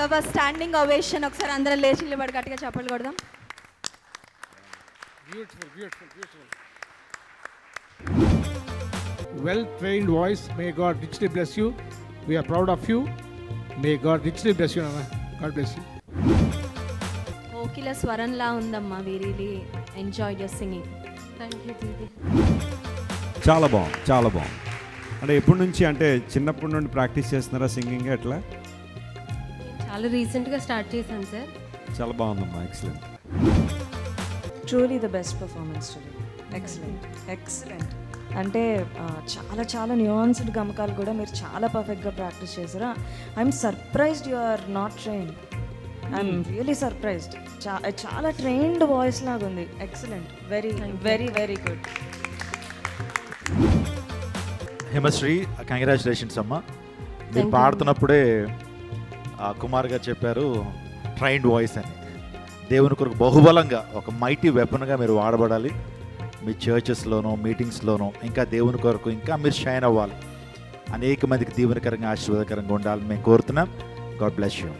Deserve అ standing ovation. ఒకసారి అందరం లేచి నిలబడి గట్టిగా చప్పట్లు కొడదాం. Beautiful, beautiful, beautiful. Well-trained voice. May God richly bless you. We are proud of you. May God richly bless you, Nana. God bless you. కోకిల స్వరంలా ఉందమ్మా. We really enjoy your singing. Thank you దీది. చాలా బాగుంది, చాలా బాగుంది. అంటే ఎప్పటి నుంచి, అంటే చిన్నప్పటి నుండి ప్రాక్టీస్ చేస్తున్నారా సింగింగ్ ఎట్లా? చాలా రీసెంట్గా స్టార్ట్ చేశాను సార్. చాలా బాగుందమ్మా, excellent. Truly the best performance today. Excellent, excellent. అంటే చాలా చాలా న్యూయాన్స్డ్ గమకాలు కూడా మీరు చాలా పర్ఫెక్ట్గా ప్రాక్టీస్ చేశారు. I'm surprised you are not trained. I'm really surprised. చాలా ట్రైన్డ్ వాయిస్ లాగా ఉంది. Excellent, very very very good. Himasri, congratulations అమ్మ. మీరు పాడుతున్నప్పుడే కుమార్ గారు చెప్పారు ట్రైన్డ్ వాయిస్ అని. దేవుని కొరకు బహుబలంగా ఒక మైటీ వెపన్గా మీరు వాడబడాలి. మీ చర్చెస్లోనూ మీటింగ్స్లోనూ ఇంకా దేవుని కొరకు ఇంకా మీరు షైన్ అవ్వాలి. అనేక మందికి దీవెనకరంగా ఆశీర్వాదకరంగా ఉండాలని మేము కోరుతున్నాం. God bless you.